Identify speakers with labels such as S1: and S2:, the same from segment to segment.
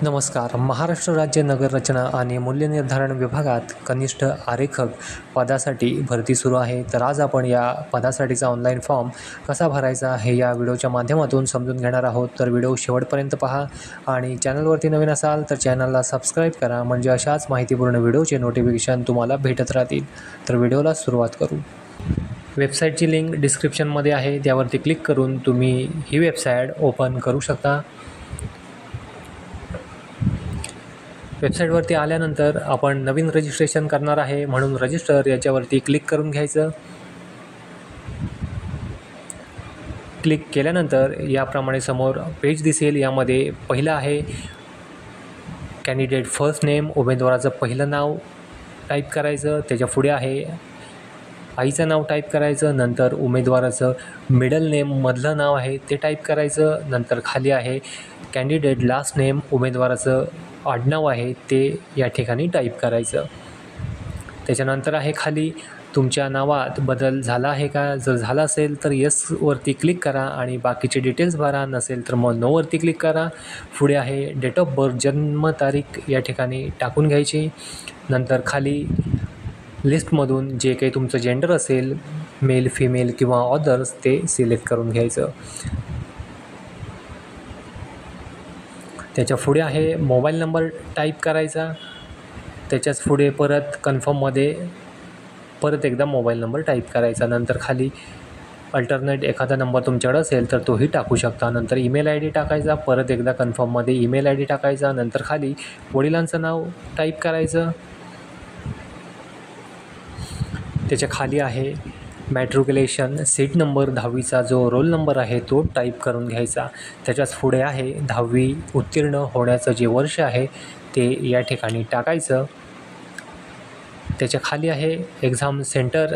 S1: नमस्कार. महाराष्ट्र राज्य नगर रचना आणि मूल्य निर्धारण विभागात कनिष्ठ आरेखक पदासाठी भरती सुरू आहे. तर आज आपण या पदासाठीचा ऑनलाईन फॉर्म कसा भरायचा हे या व्हिडिओच्या माध्यमातून समजून घेणार आहोत. तर व्हिडिओ शेवटपर्यंत पहा आणि चॅनलवरती नवीन असाल तर चॅनलला सबस्क्राईब करा, म्हणजे अशाच माहितीपूर्ण व्हिडिओचे नोटिफिकेशन तुम्हाला भेटत राहतील. तर व्हिडिओला सुरुवात करू. वेबसाईटची लिंक डिस्क्रिप्शनमध्ये आहे, त्यावरती क्लिक करून तुम्ही ही वेबसाईट ओपन करू शकता. वेबसाईटवरती आल्यानंतर आपण नवीन रजिस्ट्रेशन करणार आहे, म्हणून रजिस्टर याच्यावरती क्लिक करून घ्यायचं. क्लिक केल्यानंतर याप्रमाणे समोर पेज दिसेल. यामध्ये पहिलं आहे कॅन्डिडेट फर्स्ट नेम, उमेदवाराचं पहिलं नाव टाईप करायचं. त्याच्या पुढे आहे आईचं नाव टाईप करायचं. नंतर उमेदवाराचं मिडल नेम, मधलं नाव आहे ते टाईप करायचं. नंतर खाली आहे कॅन्डिडेट लास्ट नेम, उमेदवाराचं आडनाव आहे ते या ठिकाणी टाईप करायचं. त्याच्यानंतर आहे खाली तुमच्या नावात बदल झाला आहे का. जर झाला असेल तर येसवरती क्लिक करा आणि बाकीचे डिटेल्स भरा, नसेल तर मग नोवरती क्लिक करा. पुढे आहे डेट ऑफ बर्थ, जन्मतारीख या ठिकाणी टाकून घ्यायची. नंतर खाली लिस्टमधून जे काही तुमचं जेंडर असेल, मेल, फिमेल किंवा अदर्स, ते सिलेक्ट करून घ्यायचं. त्याच्या पुढे आहे मोबाईल नंबर टाईप करायचा. त्याच्याच पुढे परत कन्फर्ममध्ये परत एकदा मोबाईल नंबर टाईप करायचा. नंतर खाली अल्टरनेट एखादा नंबर तुमच्याकडे असेल तर तोही टाकू शकता. नंतर ईमेल आय डी टाकायचा. परत एकदा कन्फर्ममध्ये ईमेल आय डी टाकायचा. नंतर खाली वडिलांचं नाव टाईप करायचं. त्याच्या खाली आहे मॅट्रिक्युलेशन सीट नंबर, 10वीचा जो रोल नंबर आहे तो टाईप करून घ्यायचा. त्याच्याच पुढे आहे 10वी उत्तीर्ण होण्याचं जे वर्ष आहे ते या ठिकाणी टाकायचं. त्याच्या खाली आहे एक्झाम सेंटर,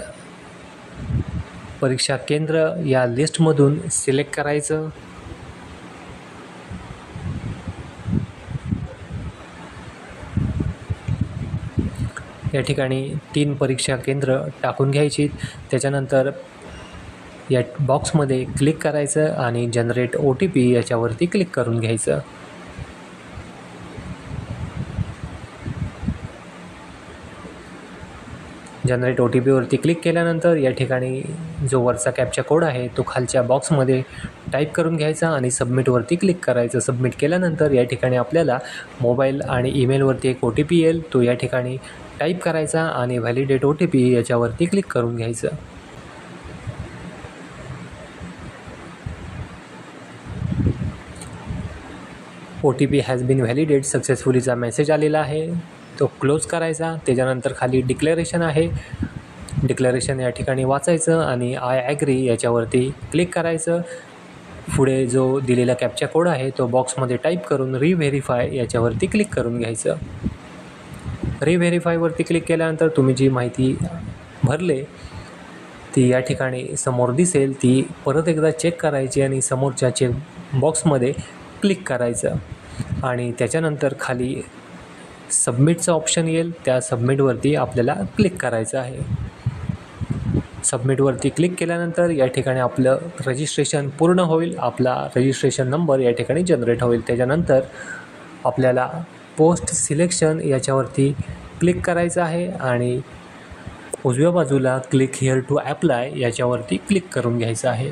S1: परीक्षा केंद्र या लिस्टमधून सिलेक्ट करायचं. या ठिकाणी 3 परीक्षा केंद्र टाकून घ्यायची. त्याच्यानंतर या बॉक्समध्ये क्लिक करायचं आणि जनरेट OTP याच्यावरती क्लिक करून घ्यायचं. जनरेट OTPवरती क्लिक केल्यानंतर या ठिकाणी जो वरचा कॅप्चा कोड आहे तो खालच्या बॉक्समध्ये टाईप करून घ्यायचा आणि सबमिटवरती क्लिक करायचं. सबमिट केल्यानंतर या ठिकाणी आपल्याला मोबाईल आणि ईमेलवरती एक OTP येईल, तो या ठिकाणी टाईप करायचा आणि व्हॅलिडेट OTP याच्यावरती क्लिक करून घ्यायचं. OTP हॅज बीन व्हॅलिडेट सक्सेसफुलीचा मेसेज आलेला आहे, तो क्लोज करायचा. त्याच्यानंतर खाली डिक्लेरेशन आहे, डिक्लेरेशन या ठिकाणी वाचायचं आणि आय ॲग्री याच्यावरती क्लिक करायचं. पुढे जो दिलेला कॅप्चा कोड आहे तो बॉक्समध्ये टाईप करून रिव्हेरीफाय याच्यावरती क्लिक करून घ्यायचं. रिव्हेरीफायवरती क्लिक केल्यानंतर तुम्ही जी माहिती भरले ती या ठिकाणी समोर दिसेल, ती परत एकदा चेक करायची आणि समोरच्या चेक बॉक्समध्ये क्लिक करायचं. आणि त्याच्यानंतर खाली सबमिटचं ऑप्शन येईल, त्या सबमिटवरती आपल्याला क्लिक करायचं आहे. सबमिटवरती क्लिक केल्यानंतर या ठिकाणी आपलं रजिस्ट्रेशन पूर्ण होईल. आपला रजिस्ट्रेशन नंबर या ठिकाणी जनरेट होईल. त्याच्यानंतर आपल्याला पोस्ट सिलेक्शन याच्यावरती क्लिक करायचं आहे आणि उजव्या बाजूला क्लिक हिअर टू ॲप्लाय याच्यावरती क्लिक करून घ्यायचं आहे.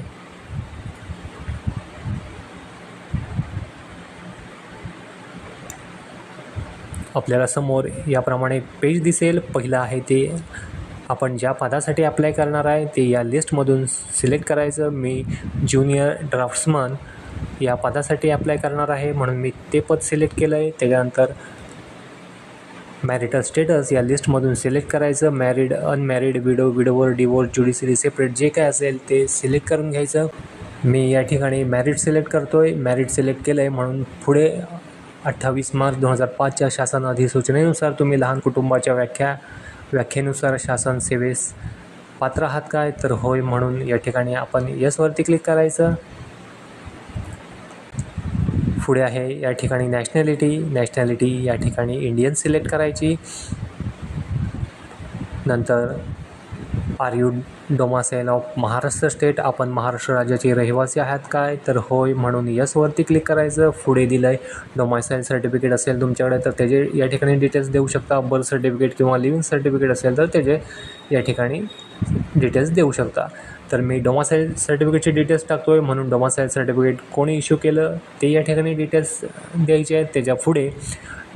S1: आपल्याला समोर याप्रमाणे पेज दिसेल. पहिलं आहे ते आपण ज्या पदासाठी अप्लाय करणार आहे ते या लिस्टमधून सिलेक्ट करायचं. मी ज्युनियर ड्राफ्ट्समन या पदासाठी अप्लाय करणार आहे, म्हणून मी ते पद सिलेक्ट केलं आहे. त्याच्यानंतर मॅरिटल स्टेटस या लिस्टमधून सिलेक्ट करायचं. Married, unmarried, widower, divorce, judiciary separate जे काय असेल ते सिलेक्ट करून घ्यायचं. मी या ठिकाणी मॅरिड सिलेक्ट करतो आहे. मॅरिड सिलेक्ट केलं आहे म्हणून पुढे 28 मार्च 2005च्या शासन अधिसूचनेनुसार तुम्ही लहान कुटुंबाच्या व्याख्येनुसार शासन सेवेस पात्र आहात काय, तर होय, म्हणून या ठिकाणी आपण येसवरती क्लिक करायचं. पुढे आहे या ठिकाणी नॅशनॅलिटी या ठिकाणी इंडियन सिलेक्ट करायची. नंतर are you domicile of Maharashtra state, आपण महाराष्ट्र राज्याचे रहिवासी आहात काय, तर होय म्हणून यसवरती क्लिक करायचं. पुढे दिलं आहे डोमासाईल सर्टिफिकेट असेल तुमच्याकडे तर त्याचे या ठिकाणी डिटेल्स देऊ शकता. बर्थ सर्टिफिकेट किंवा लिव्हिंग सर्टिफिकेट असेल तर त्याचे या ठिकाणी डिटेल्स देऊ शकता. तर मी डोमासाईल सर्टिफिकेटचे डिटेल्स टाकतो आहे, म्हणून डोमासाईल सर्टिफिकेट कोणी इश्यू केलं ते या ठिकाणी डिटेल्स द्यायचे आहेत. त्याच्या पुढे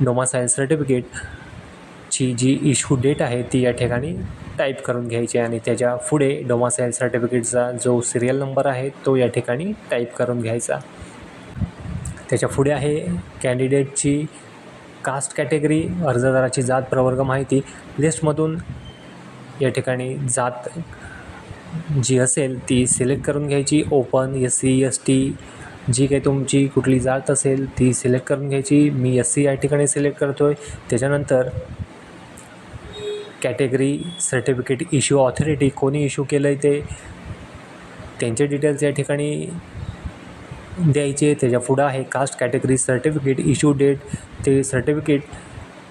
S1: डोमासाईल सर्टिफिकेटची जी इश्यू डेट आहे ती या ठिकाणी टाईप करून घ्यायची आणि त्याच्या पुढे डोमासाईल सर्टिफिकेटचा जो सिरियल नंबर आहे तो या ठिकाणी टाईप करून घ्यायचा. त्याच्या पुढे आहे कॅन्डिडेटची कास्ट कॅटेगरी, अर्जदाराची जात प्रवर्ग माहिती. लिस्टमधून या ठिकाणी जात जी असेल ती सिलेक्ट करून घ्यायची. ओपन, SC ST जी काही तुमची कुठली जात असेल ती सिलेक्ट करून घ्यायची. मी SC या ठिकाणी सिलेक्ट करतो आहे. त्याच्यानंतर कॅटेगरी सर्टिफिकेट इश्यू ऑथॉरिटी कोणी इश्यू केलं आहे ते त्यांचे डिटेल्स या ठिकाणी द्यायचे. त्याच्या पुढं आहे caste category certificate issue date, ते सर्टिफिकेट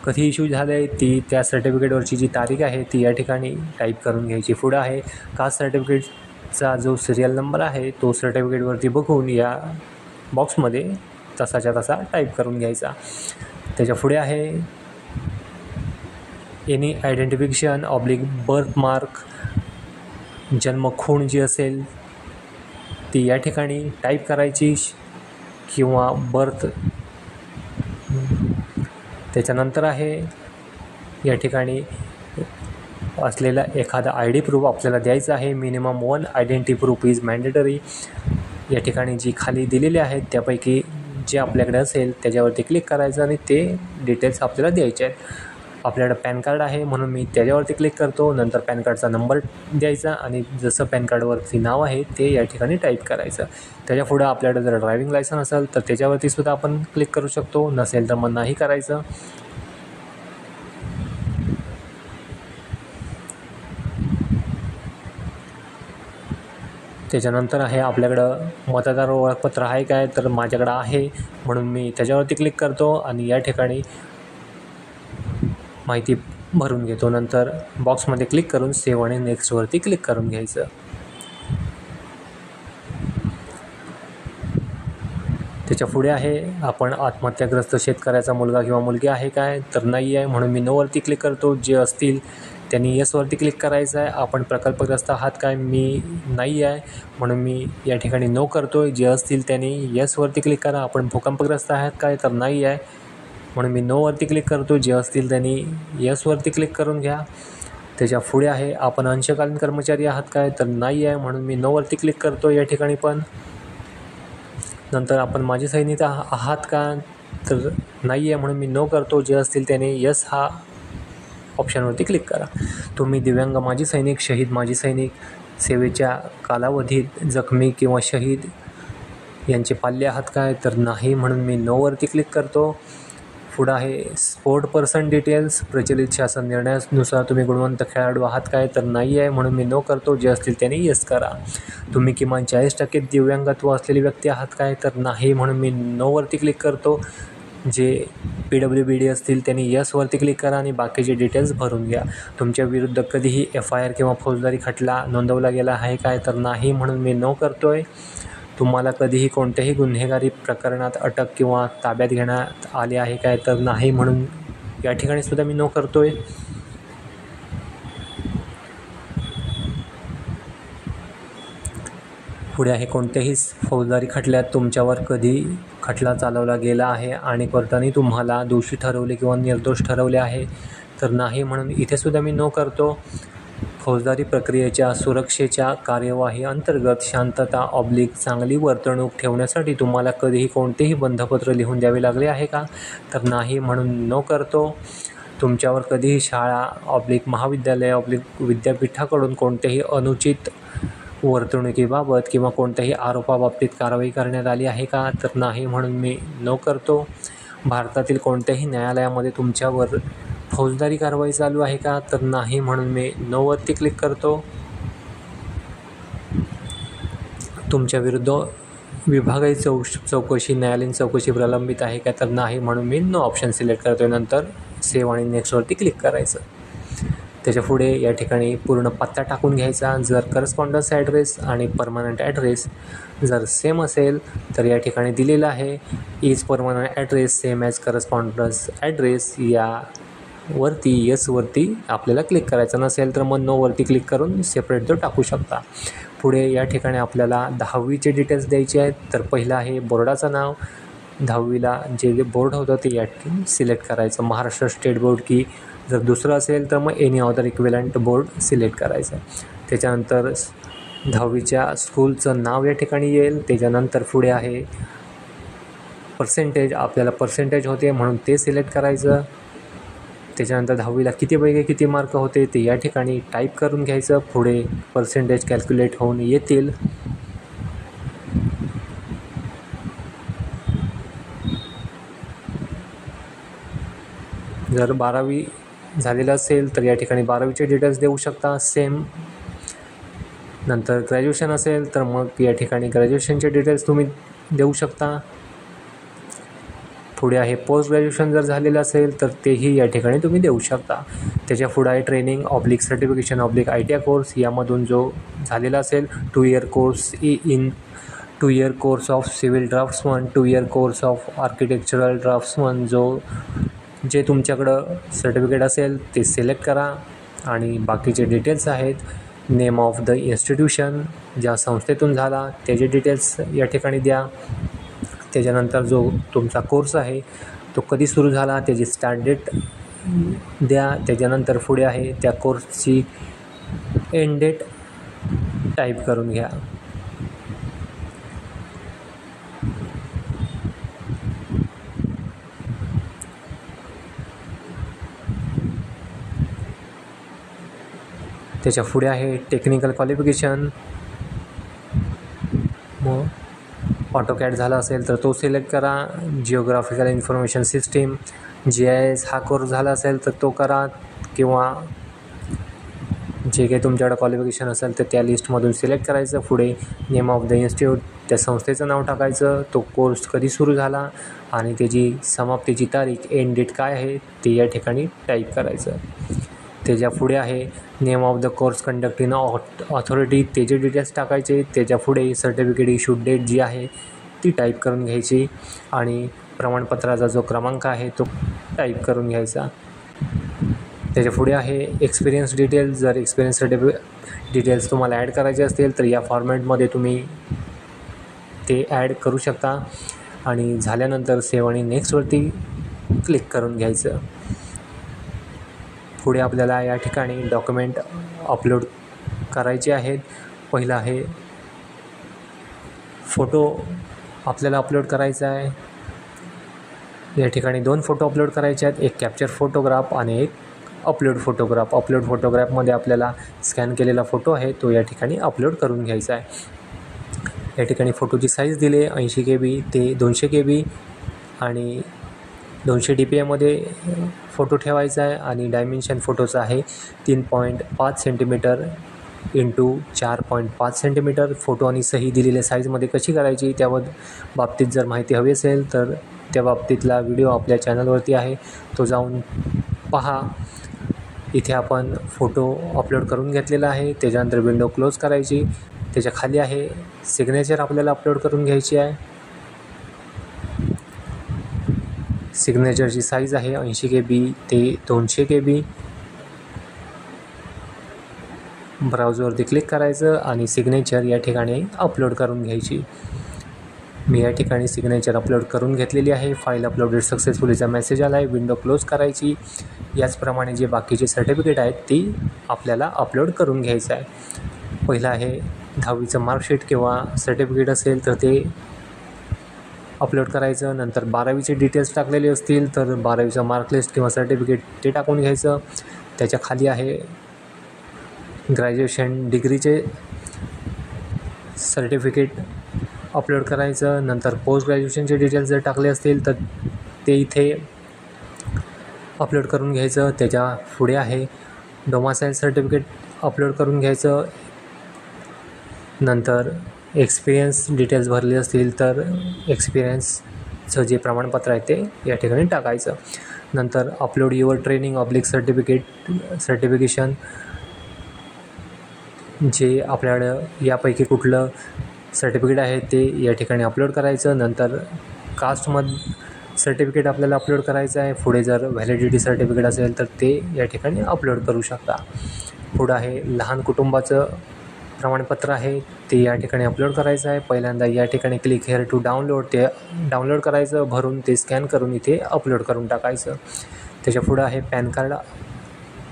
S1: कधी इश्यू झालं आहे ती त्या सर्टिफिकेटवरची जी तारीख आहे ती या ठिकाणी टाईप करून घ्यायची. पुढं आहे कास्ट सर्टिफिकेटचा जो सिरियल नंबर आहे तो सर्टिफिकेटवरती बघून या बॉक्समध्ये तसाच्या तसा टाईप करून घ्यायचा. त्याच्या पुढे आहे any identification oblique birth mark, जन्म खूण जी असेल ती या ठिकाणी टाईप करायची किंवा बर्थ. त्याच्यानंतर आहे या ठिकाणी असलेला एखादा ID प्रूफ आपल्याला द्यायचा आहे. Minimum 1 identity proof is mandatory. या ठिकाणी जी खाली दिलेली आहेत त्यापैकी जे आपल्याकडे असेल त्याच्यावरती क्लिक करायचं आणि ते डिटेल्स आपल्याला द्यायचे आहेत. आपल्याकडं पॅन कार्ड आहे म्हणून मी त्याच्यावरती क्लिक करतो. नंतर पॅन कार्डचा नंबर द्यायचा आणि जसं पॅन कार्डवरती नाव आहे ते या ठिकाणी टाईप करायचं. त्याच्या पुढं आपल्याकडं जर ड्रायव्हिंग लायसन असेल तर त्याच्यावरती सुद्धा आपण क्लिक करू शकतो, नसेल तर मग नाही करायचं. त्याच्यानंतर आहे आपल्याकडं मतदार ओळखपत्र आहे काय, तर माझ्याकडं आहे म्हणून मी त्याच्यावरती क्लिक करतो आणि या ठिकाणी माहिती भरून घेतो. नंतर बॉक्समध्ये क्लिक करून सेव्ह आणि नेक्स्टवरती क्लिक करून घ्यायचं. त्याच्या पुढे आहे आपण आत्महत्याग्रस्त शेतकऱ्याचा मुलगा किंवा मुलगी आहे काय, तर नाही आहे म्हणून मी नोवरती क्लिक करतो. जे असतील त्यांनी यसवरती क्लिक करायचं आहे. आपण प्रकल्पग्रस्त आहात काय, मी नाही आहे म्हणून मी या ठिकाणी नो करतो आहे. जे असतील त्यांनी यसवरती क्लिक करा. आपण भूकंपग्रस्त आहात काय, तर नाही आहे म्हणून मी नोवरती क्लिक करतो. जे असतील त्यांनी यसवरती क्लिक करून घ्या. त्याच्या पुढे आहे आपण अंशकालीन कर्मचारी आहात काय, तर नाही आहे म्हणून मी नोवरती क्लिक करतो या ठिकाणी पण. नंतर आपण माजी सैनिक आहात का, तर नाही आहे म्हणून मी नो करतो. जे असतील त्याने यस हा ऑप्शनवरती क्लिक करा. तुम्ही दिव्यांग माजी सैनिक, शहीद माजी सैनिक, सेवेच्या कालावधीत जखमी किंवा शहीद यांचे पाल्य आहात काय, तर नाही म्हणून मी नोवरती क्लिक करतो. पुढं आहे स्पोर्ट पर्सन डिटेल्स, प्रचलित शासन निर्णयानुसार तुम्ही गुणवंत खेळाडू आहात काय, तर नाही आहे म्हणून मी नो करतो. जे असतील त्यांनी यस करा. तुम्ही किमान 40% दिव्यांगत्व असलेली व्यक्ती आहात काय, तर नाही म्हणून मी नोवरती क्लिक करतो. जे PWBD असतील त्यांनी यसवरती क्लिक करा आणि बाकीचे डिटेल्स भरून घ्या. तुमच्या विरुद्ध कधीही FIR किंवा फौजदारी खटला नोंदवला गेला आहे काय, तर नाही म्हणून मी नो करतो आहे. तुम्हाला कधीही कोणत्याही गुन्हेगारी प्रकरणात अटक किंवा ताब्यात घेण्यात आले आहे काय, तर नाही म्हणून या ठिकाणी सुद्धा मी नो करतो आहे. पुढे आहे कोणत्याही फौजदारी खटल्यात तुमच्यावर कधी खटला चालवला गेला आहे आणि कोर्टाने तुम्हाला दोषी ठरवले किंवा निर्दोष ठरवले आहे, तर नाही म्हणून इथे सुद्धा मी नो करतो. फौजदारी प्रक्रियेच्या सुरक्षेच्या कार्यवाही अंतर्गत शांतता चांगली वर्तणूक ठेवण्यासाठी तुम्हाला कधीही कोणतेही बंधपत्र लिहून द्यावे लागले आहे का, तर नाही म्हणून नो करतो. तुमच्यावर कधीही शाळा महाविद्यालय विद्यापीठाकडून कोणत्याही अनुचित वर्तणुकीबाबत किंवा कोणत्याही आरोपाबाबतीत कारवाई करण्यात आली आहे का, तर नाही म्हणून मी नो करतो. भारतातील कोणत्याही न्यायालयामध्ये तुमच्यावर फौजदारी कारवाई चालू आहे का, तर नाही म्हणून मी नोवरती क्लिक करतो. तुमच्या विरुद्ध विभागीय चौकशी न्यायालयीन चौकशी प्रलंबित आहे का, तर नाही म्हणून मी नो ऑप्शन सिलेक्ट करतो. नंतर सेव्ह आणि नेक्स्टवरती क्लिक करायचं. त्याच्या पुढे या ठिकाणी पूर्ण पत्ता टाकून घ्यायचा. जर करस्पॉन्डन्स ॲड्रेस आणि परमनंट ॲड्रेस जर सेम असेल तर या ठिकाणी दिलेलं आहे is permanent address same as correspondence address, यावरती यसवरती आपल्याला क्लिक करायचं. नसेल तर मग नोवरती क्लिक करून सेपरेट तो टाकू शकता. पुढे या ठिकाणी आपल्याला 10वीचे डिटेल्स द्यायचे आहेत. तर पहिलं आहे बोर्डाचं नाव. 10वीला जे बोर्ड होतं ते या ठिकाणी सिलेक्ट करायचं. महाराष्ट्र स्टेट बोर्ड की जर दुसरं असेल तर मग any other equivalent board select करायचं. त्याच्यानंतर 10वीच्या स्कूलचं नाव या ठिकाणी येईल. त्याच्यानंतर पुढे आहे पर्सेंटेज, आपल्याला पर्सेंटेज होते म्हणून ते सिलेक्ट करायचं. त्याच्यानंतर 10वीला कितीपैकी किती मार्क होते ते या ठिकाणी टाईप करून घ्यायचं. पुढे पर्सेंटेज कॅल्क्युलेट होऊन येतील. जर 12वी झालेलं असेल तर या ठिकाणी 12वीचे डिटेल्स देऊ शकता सेम. नंतर ग्रॅज्युएशन असेल तर मग या ठिकाणी ग्रॅज्युएशनचे डिटेल्स तुम्ही देऊ शकता. पुढे आहे पोस्ट ग्रॅज्युएशन जर झालेलं असेल तर तेही या ठिकाणी तुम्ही देऊ शकता. त्याच्या पुढे आहे training oblique certification oblique ITI course, यामधून जो झालेला असेल 2 year course in 2 year course of civil draughtsman, 2 year course of architectural draughtsman, जे तुमच्याकडं सर्टिफिकेट असेल ते सिलेक्ट करा. आणि बाकीचे डिटेल्स आहेत नेम ऑफ द इन्स्टिट्यूशन, ज्या संस्थेतून झाला त्याचे डिटेल्स या ठिकाणी द्या. त्याच्यानंतर जो तुमचा कोर्स आहे तो कधी सुरू झाला त्याची स्टार्ट डेट द्या. त्याच्यानंतर पुढे आहे त्या कोर्सची एंड डेट टाईप करून घ्या. त्याच्या पुढे आहे टेक्निकल क्वालिफिकेशन. मग ऑटोकॅड झाला असेल तर तो सिलेक्ट करा. जिओग्राफिकल इन्फॉर्मेशन सिस्टीम GIS हा कोर्स झाला असेल तर तो करा, किंवा जे काही तुमच्याकडे क्वालिफिकेशन असेल तर त्या लिस्टमधून सिलेक्ट करायचं. पुढे नेम ऑफ द इन्स्टिट्यूट, त्या संस्थेचं नाव टाकायचं, तो कोर्स कधी सुरू झाला आणि त्याची समाप्तीची तारीख एंड डेट काय आहे ते या ठिकाणी टाईप करायचं. त्याच्या पुढे आहे name of the course conducting authority, त्याचे डिटेल्स टाकायचे. त्याच्या पुढे सर्टिफिकेट इश्यूड डेट जी आहे ती टाईप करून घ्यायची आणि प्रमाणपत्राचा जो क्रमांक आहे तो टाईप करून घ्यायचा. त्याच्या पुढे आहे एक्सपिरियन्स डिटेल्स. जर एक्सपिरियन्स डिटेल्स तुम्हाला ॲड करायचे असतील तर या फॉर्मॅटमध्ये तुम्ही ते ॲड करू शकता. आणि झाल्यानंतर सेव्ह आणि नेक्स्टवरती क्लिक करून घ्यायचं. पुढे आपल्याला या ठिकाणी डॉक्युमेंट अपलोड करायचे आहेत. पहिलं आहे फोटो आपल्याला अपलोड करायचा आहे. या ठिकाणी 2 फोटो अपलोड करायचे आहेत, एक कॅप्चर फोटोग्राफ आणि एक अपलोड फोटोग्राफ. अपलोड फोटोग्राफमध्ये आपल्याला स्कॅन केलेला फोटो आहे तो या ठिकाणी अपलोड करून घ्यायचा आहे. या ठिकाणी फोटोची साईज दिली 80 KB ते 200 KB आणि 200 DPIमध्ये फोटो ठेवायचा आहे. आणि डायमेन्शन फोटोचं आहे 3.5 सेंटीमीटर इंटू 4.5 सेंटीमीटर. फोटो आणि सही दिलेल्या साईजमध्ये कशी करायची त्या बाबतीत जर माहिती हवी असेल तर त्या बाबतीतला व्हिडिओ आपल्या चॅनलवरती आहे, तो जाऊन पहा. इथे आपण फोटो अपलोड करून घेतलेला आहे. त्याच्यानंतर विंडो क्लोज करायची. त्याच्या खाली आहे सिग्नेचर आपल्याला अपलोड करून घ्यायची आहे. सिग्नेचरची साईज आहे 80 KB ते 200 KB. ब्राउझरवरती क्लिक करायचं आणि सिग्नेचर या ठिकाणी अपलोड करून घ्यायची. मी या ठिकाणी सिग्नेचर अपलोड करून घेतलेली आहे. फाईल अपलोडेड सक्सेसफुलीचा मेसेज आला आहे. विंडो क्लोज करायची. याचप्रमाणे जे बाकीचे सर्टिफिकेट आहेत ती आपल्याला अपलोड करून घ्यायचं आहे. पहिलं आहे 10वीचं मार्कशीट किंवा सर्टिफिकेट असेल तर ते अपलोड करायचं. नंतर 12वीचे डिटेल्स टाकलेले असतील तर 12वीचं मार्कलिस्ट किंवा सर्टिफिकेट ते टाकून घ्यायचं. त्याच्या खाली आहे ग्रॅज्युएशन डिग्रीचे सर्टिफिकेट अपलोड करायचं. नंतर पोस्ट ग्रॅज्युएशनचे डिटेल्स जर टाकले असतील तर ते इथे अपलोड करून घ्यायचं. त्याच्या पुढे आहे डोमासाईल सर्टिफिकेट अपलोड करून घ्यायचं. नंतर एक्सपिरियन्स डिटेल्स भरले असतील तर एक्सपिरियन्सचं जे प्रमाणपत्र आहे ते या ठिकाणी टाकायचं. नंतर upload your training oblique certification, जे आपल्याकडं यापैकी कुठलं सर्टिफिकेट आहे ते या ठिकाणी अपलोड करायचं. नंतर सर्टिफिकेट आपल्याला अपलोड करायचं आहे. पुढे जर व्हॅलिडिटी सर्टिफिकेट असेल तर ते या ठिकाणी अपलोड करू शकता. पुढं आहे लहान कुटुंबाचं प्रमाणपत्र आहे, ते या ठिकाणी अपलोड करायचं आहे. पहिल्यांदा या ठिकाणी क्लिक हेअर टू डाउनलोड, ते डाउनलोड करायचं, भरून ते स्कॅन करून इथे अपलोड करून टाकायचं. त्याच्या पुढं आहे पॅन कार्ड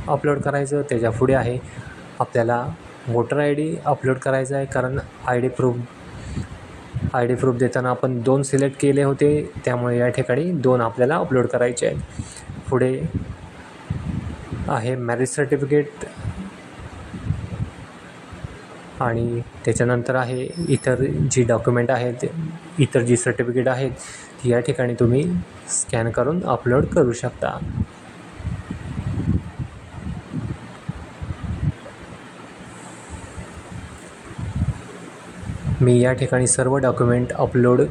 S1: अपलोड करायचं. त्याच्या पुढे आहे आपल्याला वोटर ID अपलोड करायचं आहे, कारण आय डी प्रूफ देताना आपण 2 सिलेक्ट केले होते, त्यामुळे या ठिकाणी 2 आपल्याला अपलोड करायचे आहेत. पुढे आहे मॅरेज सर्टिफिकेट आणि त्याच्यानंतर आहे इतर जी डॉक्युमेंट आहेत, इतर जी सर्टिफिकेट आहेत ती या ठिकाणी तुम्ही स्कॅन करून अपलोड करू शकता. मी या ठिकाणी सर्व डॉक्युमेंट अपलोड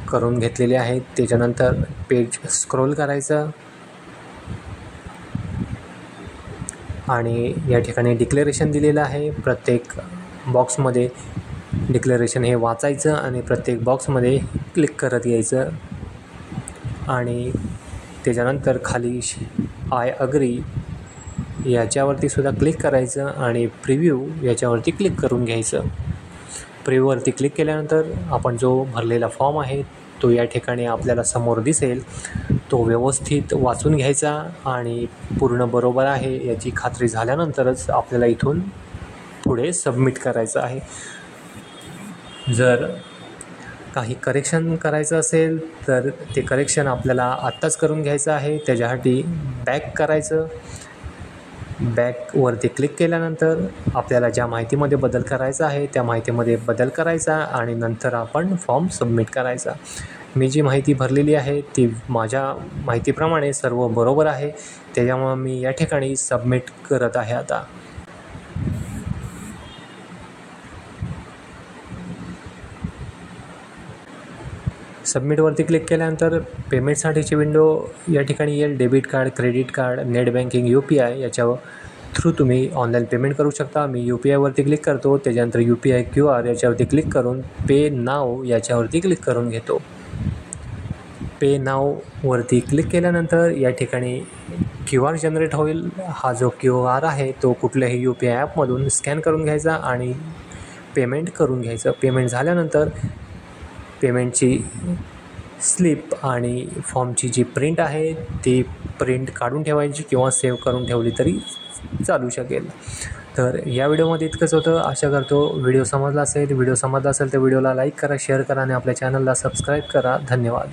S1: करून घेतलेले आहेत. त्याच्यानंतर पेज स्क्रोल करायचं आणि या ठिकाणी डिक्लेरेशन दिलेलं आहे. प्रत्येक बॉक्समध्ये डिक्लेरेशन हे वाचायचं आणि प्रत्येक बॉक्समध्ये क्लिक करत यायचं आणि त्याच्यानंतर खाली आय अग्री याच्यावरती सुद्धा क्लिक करायचं आणि प्रिव्ह्यू याच्यावरती क्लिक करून घ्यायचं. प्रिव्ह्यूवरती क्लिक केल्यानंतर आपण जो भरलेला फॉर्म आहे तो या ठिकाणी आपल्याला समोर दिसेल. तो व्यवस्थित वाचून घ्यायचा आणि पूर्ण बरोबर आहे याची खात्री झाल्यानंतरच आपल्याला इथून पुढे सबमिट करायचं आहे. जर काही करेक्शन करायचं असेल तर ते करेक्शन आपल्याला आत्ताच करून घ्यायचं आहे. त्याच्यासाठी बॅक करायचं. बॅकवरती क्लिक केल्यानंतर आपल्याला ज्या माहितीमध्ये बदल करायचा आहे त्या माहितीमध्ये बदल करायचा आणि नंतर आपण फॉर्म सबमिट करायचा. मी जी माहिती भरलेली आहे ती माझ्या माहितीप्रमाणे सर्व बरोबर आहे, त्याच्यामुळं मी या ठिकाणी सबमिट करत आहे. आता सबमिटवरती क्लिक केल्यानंतर पेमेंटसाठीची विंडो या ठिकाणी येईल. Debit card, credit card, net banking, UPI याच्या थ्रू तुम्ही ऑनलाईन पेमेंट करू शकता. मी UPIवरती क्लिक करतो. त्याच्यानंतर UPI QR याच्यावरती क्लिक करून पे नाव याच्यावरती क्लिक करून घेतो. पे नाववरती क्लिक केल्यानंतर या ठिकाणी QR जनरेट होईल. हा जो QR आहे तो कुठल्याही UPI ॲपमधून स्कॅन करून घ्यायचा आणि पेमेंट करून घ्यायचं. पेमेंट झाल्यानंतर पेमेंटची स्लिप आणि फॉर्मची जी प्रिंट आहे ती प्रिंट काढून ठेवायची किंवा सेव्ह करून ठेवली तरी चालू शकेल. तर या व्हिडिओमध्ये इतकंच होतं. आशा करतो व्हिडिओ समजला असेल. व्हिडिओ समजला असेल तर व्हिडिओला लाईक करा, शेअर करा आणि आपल्या चॅनलला सबस्क्राईब करा. धन्यवाद.